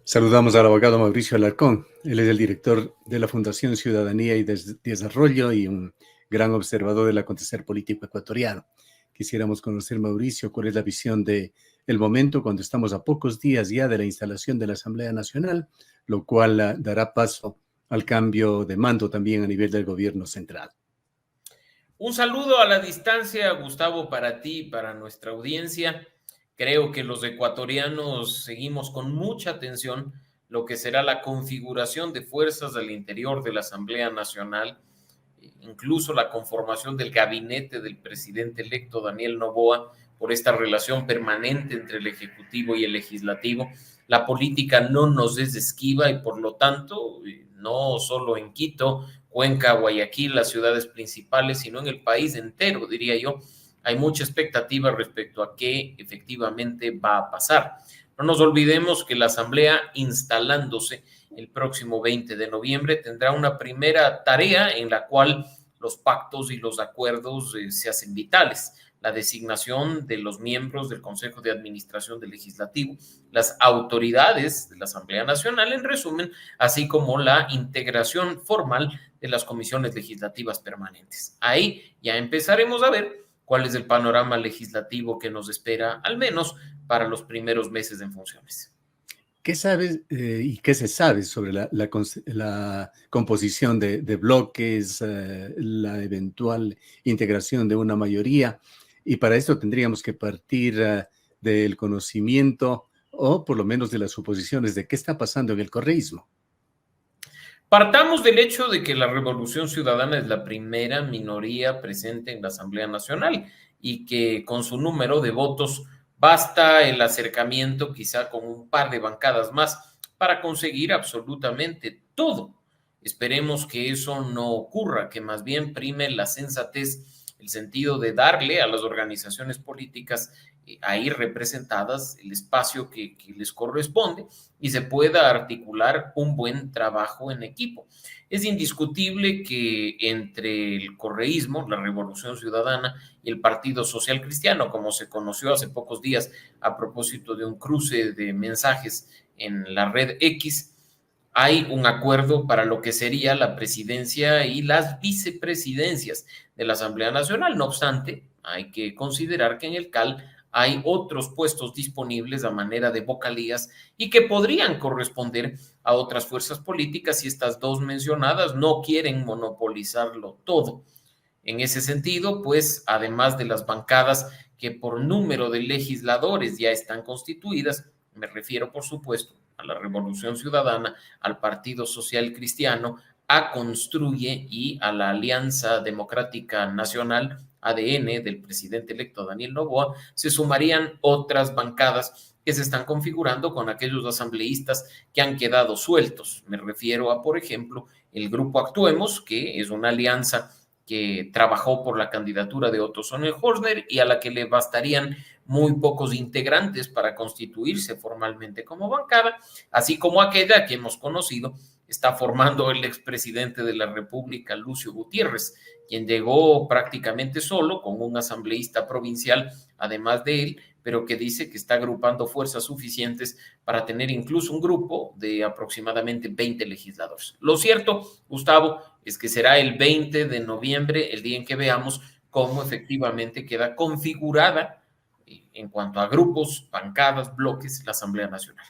Saludamos al abogado Mauricio Alarcón. Él es el director de la Fundación Ciudadanía y Desarrollo y un gran observador del acontecer político ecuatoriano. Quisiéramos conocer, Mauricio, cuál es la visión de el momento cuando estamos a pocos días ya de la instalación de la Asamblea Nacional, lo cual dará paso al cambio de mando también a nivel del gobierno central. Un saludo a la distancia, Gustavo, para ti y para nuestra audiencia. Creo que los ecuatorianos seguimos con mucha atención lo que será la configuración de fuerzas al interior de la Asamblea Nacional, incluso la conformación del gabinete del presidente electo Daniel Noboa por esta relación permanente entre el Ejecutivo y el Legislativo. La política no nos es esquiva y por lo tanto, no solo en Quito, Cuenca, Guayaquil, las ciudades principales, sino en el país entero, diría yo, hay mucha expectativa respecto a qué efectivamente va a pasar. No nos olvidemos que la Asamblea, instalándose el próximo 20 de noviembre, tendrá una primera tarea en la cual los pactos y los acuerdos se hacen vitales. La designación de los miembros del Consejo de Administración del Legislativo, las autoridades de la Asamblea Nacional, en resumen, así como la integración formal de las comisiones legislativas permanentes. Ahí ya empezaremos a ver cuál es el panorama legislativo que nos espera, al menos para los primeros meses en funciones. ¿Qué sabes y qué se sabe sobre la composición de bloques, la eventual integración de una mayoría? Y para esto tendríamos que partir del conocimiento o por lo menos de las suposiciones de qué está pasando en el correísmo. Partamos del hecho de que la Revolución Ciudadana es la primera minoría presente en la Asamblea Nacional y que con su número de votos basta el acercamiento quizá con un par de bancadas más para conseguir absolutamente todo. Esperemos que eso no ocurra, que más bien prime la sensatez, el sentido de darle a las organizaciones políticas ahí representadas el espacio que les corresponde y se pueda articular un buen trabajo en equipo. Es indiscutible que entre el correísmo, la Revolución Ciudadana y el Partido Social Cristiano, como se conoció hace pocos días a propósito de un cruce de mensajes en la red X, hay un acuerdo para lo que sería la presidencia y las vicepresidencias de la Asamblea Nacional. No obstante, hay que considerar que en el CAL hay otros puestos disponibles a manera de vocalías y que podrían corresponder a otras fuerzas políticas si estas dos mencionadas no quieren monopolizarlo todo. En ese sentido, pues, además de las bancadas que por número de legisladores ya están constituidas, me refiero, por supuesto, a la Revolución Ciudadana, al Partido Social Cristiano, a Construye y a la Alianza Democrática Nacional, ADN, del presidente electo Daniel Noboa, se sumarían otras bancadas que se están configurando con aquellos asambleístas que han quedado sueltos. Me refiero a, por ejemplo, el Grupo Actuemos, que es una alianza que trabajó por la candidatura de Otto Sonnenhorner y a la que le bastarían muy pocos integrantes para constituirse formalmente como bancada, así como aquella que hemos conocido está formando el expresidente de la República, Lucio Gutiérrez, quien llegó prácticamente solo con un asambleísta provincial, además de él, pero que dice que está agrupando fuerzas suficientes para tener incluso un grupo de aproximadamente 20 legisladores. Lo cierto, Gustavo, es que será el 20 de noviembre el día en que veamos cómo efectivamente queda configurada en cuanto a grupos, bancadas, bloques, la Asamblea Nacional.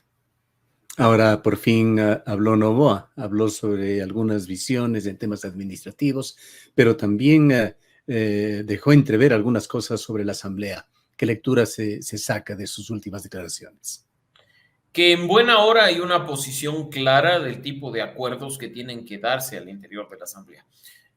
Ahora por fin habló Noboa, habló sobre algunas visiones en temas administrativos, pero también dejó entrever algunas cosas sobre la Asamblea. ¿Qué lectura se saca de sus últimas declaraciones? Que en buena hora hay una posición clara del tipo de acuerdos que tienen que darse al interior de la Asamblea.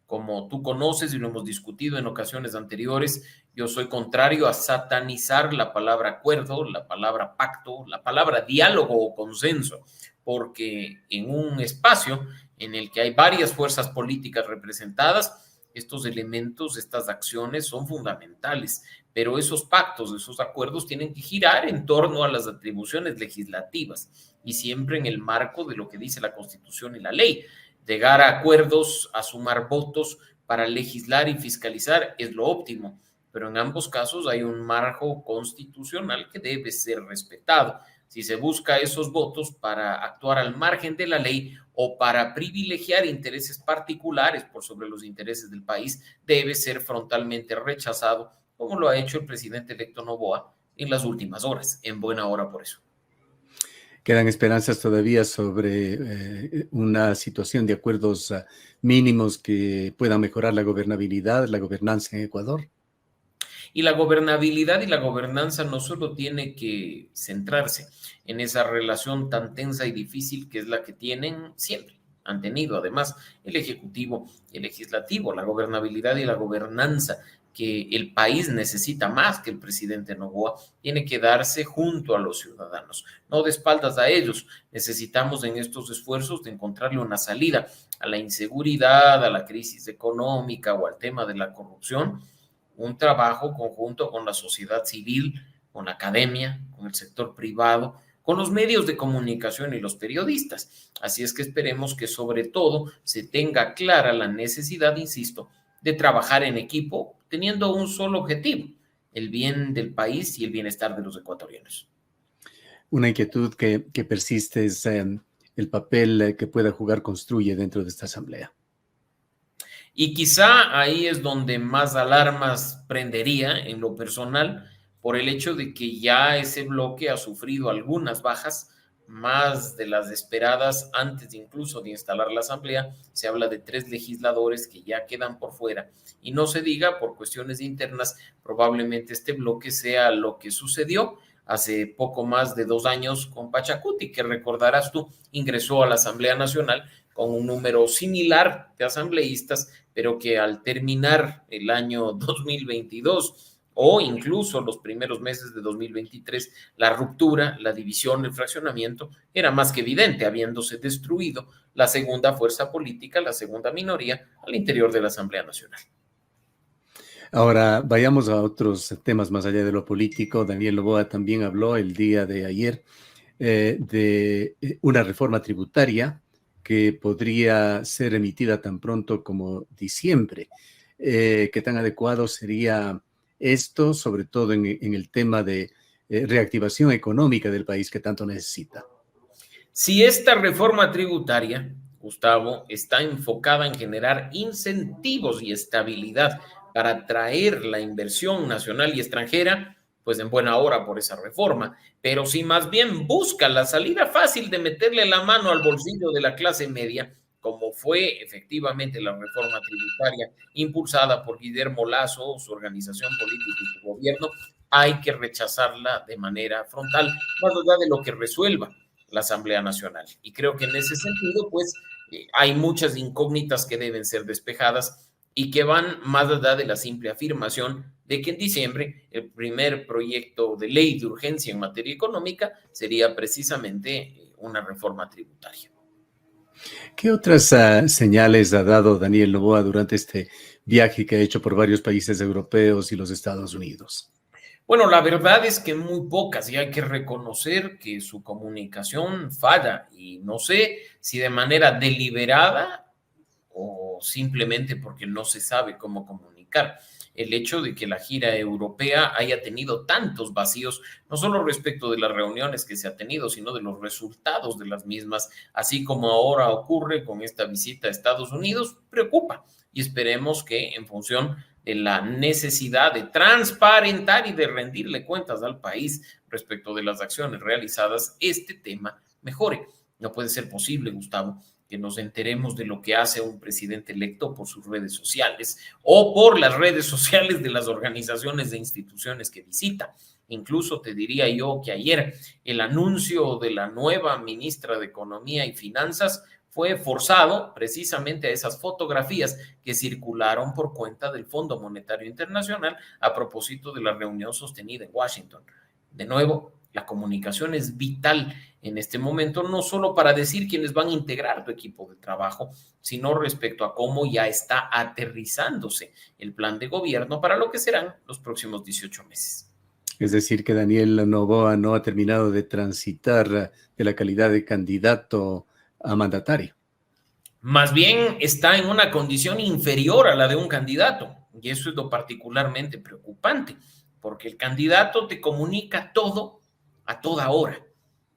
Como tú conoces y lo hemos discutido en ocasiones anteriores, yo soy contrario a satanizar la palabra acuerdo, la palabra pacto, la palabra diálogo o consenso, porque en un espacio en el que hay varias fuerzas políticas representadas, estos elementos, estas acciones son fundamentales, pero esos pactos, esos acuerdos tienen que girar en torno a las atribuciones legislativas y siempre en el marco de lo que dice la Constitución y la ley. Llegar a acuerdos, a sumar votos para legislar y fiscalizar es lo óptimo, pero en ambos casos hay un marco constitucional que debe ser respetado. si se busca esos votos para actuar al margen de la ley o para privilegiar intereses particulares por sobre los intereses del país, debe ser frontalmente rechazado, como lo ha hecho el presidente electo Noboa en las últimas horas, en buena hora por eso. ¿Quedan esperanzas todavía sobre una situación de acuerdos mínimos que puedan mejorar la gobernabilidad, la gobernanza en Ecuador? Y la gobernabilidad y la gobernanza no solo tiene que centrarse en esa relación tan tensa y difícil que es la que tienen siempre, han tenido además el Ejecutivo y el Legislativo, la gobernabilidad y la gobernanza que el país necesita más que el presidente Noboa, tiene que darse junto a los ciudadanos, no de espaldas a ellos. Necesitamos en estos esfuerzos de encontrarle una salida a la inseguridad, a la crisis económica o al tema de la corrupción, un trabajo conjunto con la sociedad civil, con la academia, con el sector privado, con los medios de comunicación y los periodistas. Así es que esperemos que sobre todo se tenga clara la necesidad, insisto, de trabajar en equipo teniendo un solo objetivo, el bien del país y el bienestar de los ecuatorianos. Una inquietud que persiste es el papel que pueda jugar Construye dentro de esta asamblea. Y quizá ahí es donde más alarmas prendería en lo personal, por el hecho de que ya ese bloque ha sufrido algunas bajas, más de las esperadas antes incluso de instalar la asamblea. Se habla de 3 legisladores que ya quedan por fuera, y no se diga por cuestiones internas, probablemente este bloque sea lo que sucedió hace poco más de 2 años con Pachacuti, que recordarás tú, ingresó a la Asamblea Nacional con un número similar de asambleístas, pero que al terminar el año 2022 o incluso los primeros meses de 2023, la ruptura, la división, el fraccionamiento era más que evidente, habiéndose destruido la segunda fuerza política, la segunda minoría al interior de la Asamblea Nacional. Ahora, vayamos a otros temas más allá de lo político. Daniel Noboa también habló el día de ayer de una reforma tributaria que podría ser emitida tan pronto como diciembre. ¿Qué tan adecuado sería esto, sobre todo en el tema de reactivación económica del país que tanto necesita? Si esta reforma tributaria, Gustavo, está enfocada en generar incentivos y estabilidad para atraer la inversión nacional y extranjera, pues en buena hora por esa reforma. Pero si más bien busca la salida fácil de meterle la mano al bolsillo de la clase media, como fue efectivamente la reforma tributaria impulsada por Guillermo Lasso, su organización política y su gobierno, hay que rechazarla de manera frontal, más allá de lo que resuelva la Asamblea Nacional. Y creo que en ese sentido, pues, hay muchas incógnitas que deben ser despejadas y que van más allá de la simple afirmación de que en diciembre el primer proyecto de ley de urgencia en materia económica sería precisamente una reforma tributaria. ¿Qué otras señales ha dado Daniel Noboa durante este viaje que ha hecho por varios países europeos y los Estados Unidos? Bueno, la verdad es que muy pocas, y hay que reconocer que su comunicación falla, y no sé si de manera deliberada o simplemente porque no se sabe cómo comunicar. El hecho de que la gira europea haya tenido tantos vacíos, no solo respecto de las reuniones que se ha tenido, sino de los resultados de las mismas, así como ahora ocurre con esta visita a Estados Unidos, preocupa, y esperemos que en función de la necesidad de transparentar y de rendirle cuentas al país respecto de las acciones realizadas, este tema mejore. No puede ser posible, Gustavo, que nos enteremos de lo que hace un presidente electo por sus redes sociales o por las redes sociales de las organizaciones e instituciones que visita. Incluso te diría yo que ayer el anuncio de la nueva ministra de Economía y Finanzas fue forzado precisamente a esas fotografías que circularon por cuenta del Fondo Monetario Internacional a propósito de la reunión sostenida en Washington. De nuevo, la comunicación es vital en este momento, no solo para decir quiénes van a integrar tu equipo de trabajo, sino respecto a cómo ya está aterrizándose el plan de gobierno para lo que serán los próximos 18 meses. Es decir, que Daniel Noboa no ha terminado de transitar de la calidad de candidato a mandatario. Más bien está en una condición inferior a la de un candidato, y eso es lo particularmente preocupante, porque el candidato te comunica todo a toda hora.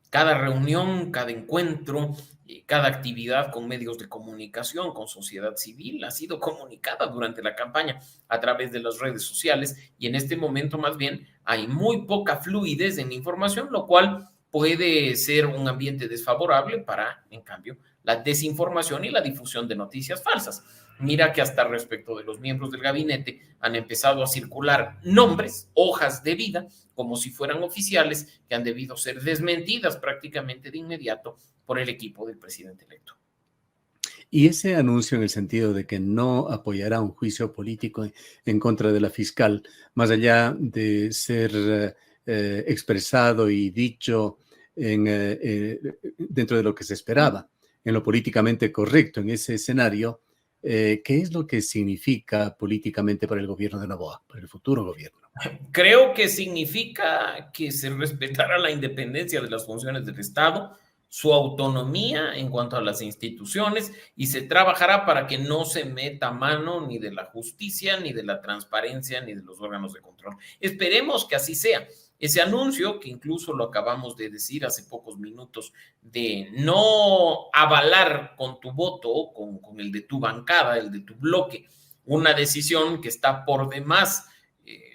Cada reunión, cada encuentro, cada actividad con medios de comunicación, con sociedad civil, ha sido comunicada durante la campaña a través de las redes sociales y en este momento más bien hay muy poca fluidez en la información, lo cual puede ser un ambiente desfavorable para, en cambio, la desinformación y la difusión de noticias falsas. Mira que hasta respecto de los miembros del gabinete han empezado a circular nombres, hojas de vida, como si fueran oficiales, que han debido ser desmentidas prácticamente de inmediato por el equipo del presidente electo. Y ese anuncio en el sentido de que no apoyará un juicio político en contra de la fiscal, más allá de ser expresado y dicho dentro de lo que se esperaba, en lo políticamente correcto en ese escenario, ¿qué es lo que significa políticamente para el gobierno de Noboa, para el futuro gobierno? Creo que significa que se respetará la independencia de las funciones del Estado, su autonomía en cuanto a las instituciones y se trabajará para que no se meta mano ni de la justicia, ni de la transparencia, ni de los órganos de control. Esperemos que así sea. Ese anuncio, que incluso lo acabamos de decir hace pocos minutos, de no avalar con tu voto, con el de tu bancada, el de tu bloque, una decisión que está por demás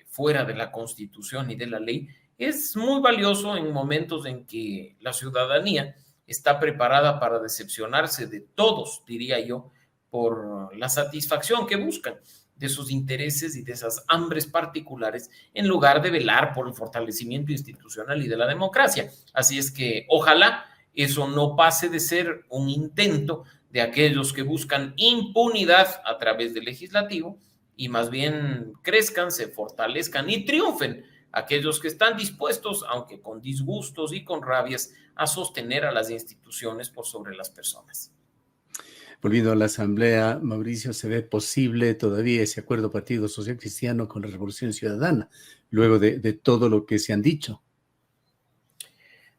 fuera de la Constitución y de la ley, es muy valioso en momentos en que la ciudadanía está preparada para decepcionarse de todos, diría yo, por la satisfacción que buscan de sus intereses y de esas hambres particulares, en lugar de velar por el fortalecimiento institucional y de la democracia. Así es que ojalá eso no pase de ser un intento de aquellos que buscan impunidad a través del legislativo y más bien crezcan, se fortalezcan y triunfen aquellos que están dispuestos, aunque con disgustos y con rabias, a sostener a las instituciones por sobre las personas. Volviendo a la Asamblea, Mauricio, ¿se ve posible todavía ese acuerdo Partido Social Cristiano con la Revolución Ciudadana, luego de todo lo que se han dicho?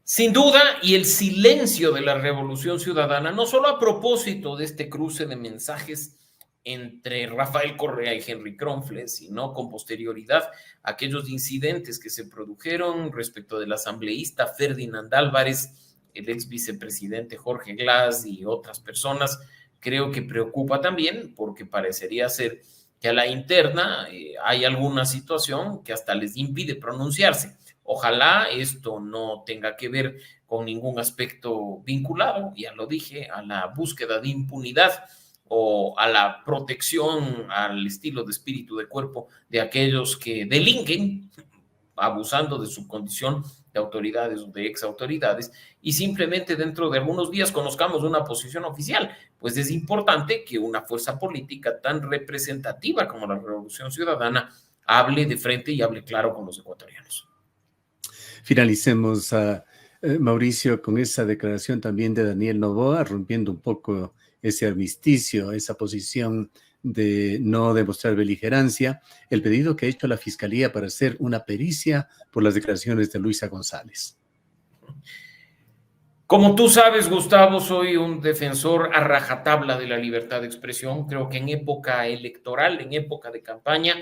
Sin duda, y el silencio de la Revolución Ciudadana, no solo a propósito de este cruce de mensajes entre Rafael Correa y Henry Kronfle, sino con posterioridad a aquellos incidentes que se produjeron respecto del asambleísta Ferdinand Álvarez, el ex vicepresidente Jorge Glass y otras personas, creo que preocupa también porque parecería ser que a la interna hay alguna situación que hasta les impide pronunciarse. Ojalá esto no tenga que ver con ningún aspecto vinculado, ya lo dije, a la búsqueda de impunidad o a la protección al estilo de espíritu de cuerpo de aquellos que delinquen abusando de su condición de autoridades o de exautoridades y simplemente dentro de algunos días conozcamos una posición oficial, pues es importante que una fuerza política tan representativa como la Revolución Ciudadana hable de frente y hable claro con los ecuatorianos. Finalicemos, Mauricio, con esa declaración también de Daniel Noboa, rompiendo un poco ese armisticio, esa posición de no demostrar beligerancia, el pedido que ha hecho la Fiscalía para hacer una pericia por las declaraciones de Luisa González. Como tú sabes, Gustavo, soy un defensor a rajatabla de la libertad de expresión. Creo que en época electoral, en época de campaña,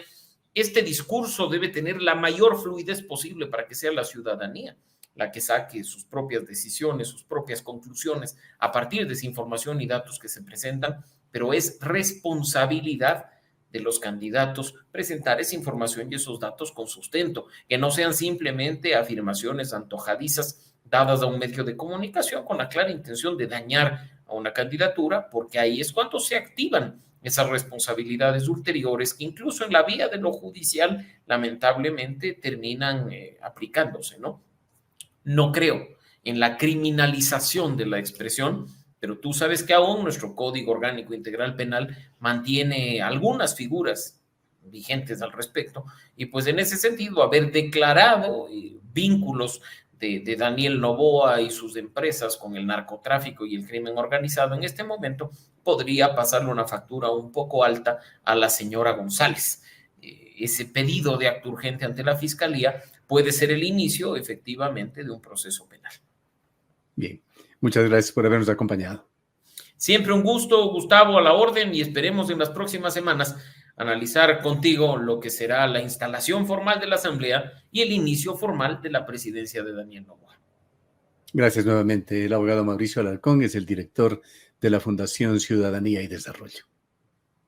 este discurso debe tener la mayor fluidez posible para que sea la ciudadanía la que saque sus propias decisiones, sus propias conclusiones a partir de esa información y datos que se presentan, pero es responsabilidad de los candidatos presentar esa información y esos datos con sustento, que no sean simplemente afirmaciones antojadizas dadas a un medio de comunicación con la clara intención de dañar a una candidatura, porque ahí es cuando se activan esas responsabilidades ulteriores que incluso en la vía de lo judicial lamentablemente terminan aplicándose, ¿no? No creo en la criminalización de la expresión, pero tú sabes que aún nuestro Código Orgánico Integral Penal mantiene algunas figuras vigentes al respecto, y pues en ese sentido haber declarado vínculos de Daniel Noboa y sus empresas con el narcotráfico y el crimen organizado en este momento podría pasarle una factura un poco alta a la señora González. Ese pedido de acto urgente ante la Fiscalía puede ser el inicio, efectivamente, de un proceso penal. Bien, muchas gracias por habernos acompañado. Siempre un gusto, Gustavo, a la orden, y esperemos en las próximas semanas analizar contigo lo que será la instalación formal de la Asamblea y el inicio formal de la presidencia de Daniel Noboa. Gracias nuevamente. El abogado Mauricio Alarcón es el director de la Fundación Ciudadanía y Desarrollo.